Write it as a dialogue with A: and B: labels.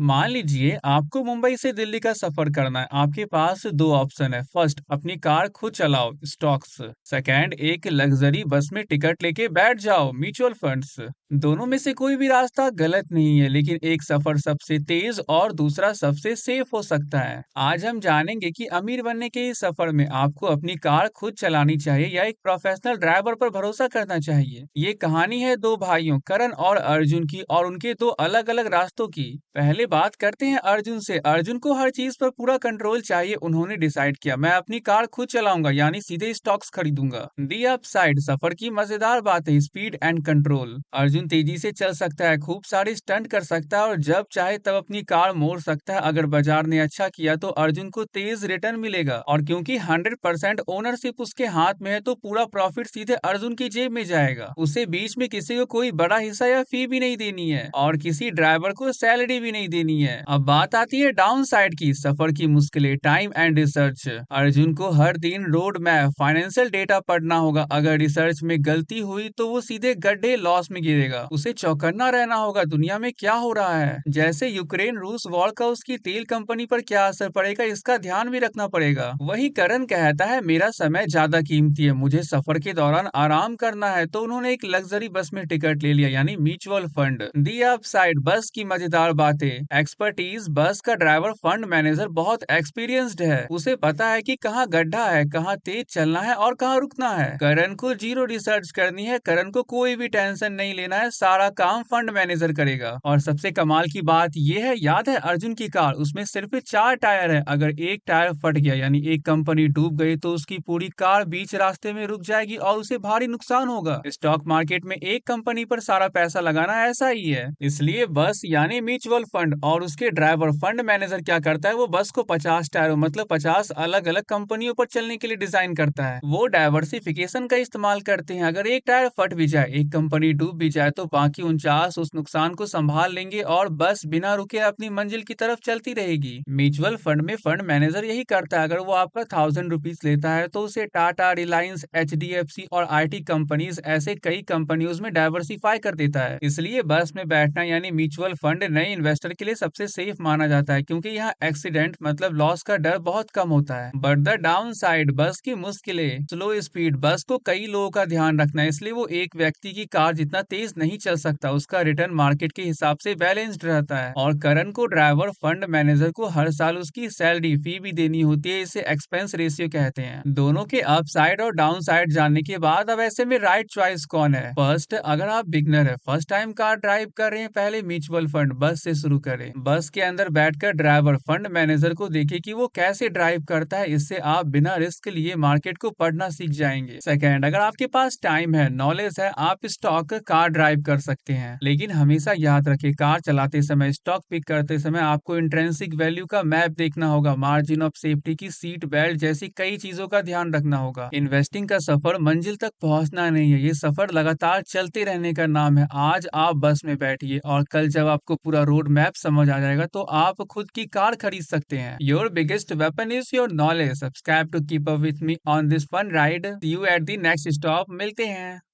A: मान लीजिए आपको मुंबई से दिल्ली का सफर करना है। आपके पास दो ऑप्शन है। फर्स्ट, अपनी कार खुद चलाओ, स्टॉक्स। सेकंड, एक लग्जरी बस में टिकट लेके बैठ जाओ, म्यूचुअल फंड्स। दोनों में से कोई भी रास्ता गलत नहीं है, लेकिन एक सफर सबसे तेज और दूसरा सबसे सेफ हो सकता है। आज हम जानेंगे कि अमीर बनने के इस सफर में आपको अपनी कार खुद चलानी चाहिए या एक प्रोफेशनल ड्राइवर पर भरोसा करना चाहिए। ये कहानी है दो भाइयों करण और अर्जुन की, और उनके दो अलग अलग रास्तों की। पहले बात करते हैं अर्जुन से। अर्जुन को हर चीज पर पूरा कंट्रोल चाहिए। उन्होंने डिसाइड किया, मैं अपनी कार खुद चलाऊंगा, यानी सीधे स्टॉक्स खरीदूंगा। दी अप साइड, सफर की मजेदार बात है, स्पीड एंड कंट्रोल। अर्जुन तेजी से चल सकता है, खूब सारे स्टंट कर सकता है और जब चाहे तब अपनी कार मोड़ सकता है। अगर बाजार ने अच्छा किया तो अर्जुन को तेज रिटर्न मिलेगा, और क्योंकि 100% ओनरशिप उसके हाथ में है तो पूरा प्रॉफिट सीधे अर्जुन की जेब में जाएगा। उसे बीच में किसी को कोई बड़ा हिस्सा या फी भी नहीं देनी है, और किसी ड्राइवर को सैलरी भी नहीं देनी है। अब बात आती है डाउन साइड की, सफर की मुश्किलें, टाइम एंड रिसर्च। अर्जुन को हर दिन रोड मैप, फाइनेंशियल डेटा पढ़ना होगा। अगर रिसर्च में गलती हुई तो वो सीधे गड्ढे लॉस में गिरेगा। उसे चौकन्ना रहना होगा, दुनिया में क्या हो रहा है, जैसे यूक्रेन रूस वॉर का उसकी तेल कंपनी पर क्या असर पड़ेगा, इसका ध्यान भी रखना पड़ेगा। वही करण कहता है, मेरा समय ज्यादा कीमती है, मुझे सफर के दौरान आराम करना है, तो उन्होंने एक लग्जरी बस में टिकट ले लिया, यानी म्यूचुअल फंड। दी अप साइड, बस की मजेदार बातें, एक्सपर्टीज। बस का ड्राइवर फंड मैनेजर बहुत एक्सपीरियंस्ड है। उसे पता है कि कहाँ गड्ढा है, कहाँ तेज चलना है और कहाँ रुकना है। करण को जीरो रिसर्च करनी है, करण को कोई भी टेंशन नहीं लेना है, सारा काम फंड मैनेजर करेगा। और सबसे कमाल की बात यह है, याद है अर्जुन की कार, उसमें सिर्फ 4 टायर है। अगर एक टायर फट गया, यानी एक कंपनी डूब गई, तो उसकी पूरी कार बीच रास्ते में रुक जाएगी और उसे भारी नुकसान होगा। स्टॉक मार्केट में एक कंपनी पर सारा पैसा लगाना ऐसा ही है। इसलिए बस यानी म्यूचुअल फंड, और उसके ड्राइवर फंड मैनेजर क्या करता है, वो बस को 50 टायरों मतलब 50 अलग अलग कंपनियों पर चलने के लिए डिजाइन करता है। वो डाइवर्सिफिकेशन का इस्तेमाल करते हैं। अगर एक टायर फट भी जाए, एक कंपनी डूब भी जाए, तो बाकी 49 उस नुकसान को संभाल लेंगे और बस बिना रुके अपनी मंजिल की तरफ चलती रहेगी। म्यूचुअल फंड में फंड मैनेजर यही करता है। अगर वो आपका 1000 रुपीज लेता है तो उसे टाटा, रिलायंस, HDFC और IT कंपनीज, ऐसे कई कंपनियों में डाइवर्सिफाई कर देता है। इसलिए बस में बैठना यानी म्यूचुअल फंड नए इन्वेस्टर के लिए सबसे सेफ माना जाता है, क्योंकि यहाँ एक्सीडेंट मतलब लॉस का डर बहुत कम होता है। बट द डाउन साइड, बस की मुश्किलें, स्लो स्पीड। बस को कई लोगों का ध्यान रखना है, इसलिए वो एक व्यक्ति की कार जितना तेज नहीं चल सकता। उसका रिटर्न मार्केट के हिसाब से बैलेंस्ड रहता है। और करण को ड्राइवर फंड मैनेजर को हर साल उसकी सैलरी फी भी देनी होती है, इसे एक्सपेंस रेशियो कहते हैं। दोनों के अप साइड और डाउन साइड जानने के बाद अब ऐसे में राइट चॉइस कौन है? फर्स्ट, अगर आप बिगनर है, फर्स्ट टाइम कार ड्राइव कर रहे हैं, पहले म्यूचुअल फंड बस से शुरू करें। बस के अंदर बैठकर ड्राइवर फंड मैनेजर को देखिए कि वो कैसे ड्राइव करता है, इससे आप बिना रिस्क लिए मार्केट को पढ़ना सीख जाएंगे। सेकंड, अगर आपके पास टाइम है, नॉलेज है, आप स्टॉक कार ड्राइव कर सकते हैं, लेकिन हमेशा याद रखें, कार चलाते समय, स्टॉक पिक करते समय आपको इंट्रिंसिक वैल्यू का मैप देखना होगा, मार्जिन ऑफ सेफ्टी की, सीट बेल्ट जैसी कई चीजों का ध्यान रखना होगा। इन्वेस्टिंग का सफर मंजिल तक पहुंचना नहीं है, ये सफर लगातार चलते रहने का नाम है। आज आप बस में बैठिए और कल जब आपको पूरा रोड मैप समझ आ जाएगा तो आप खुद की कार खरीद सकते हैं। Your biggest weapon is your knowledge. Subscribe to keep up with me on this fun ride. See you at the next stop. मिलते हैं।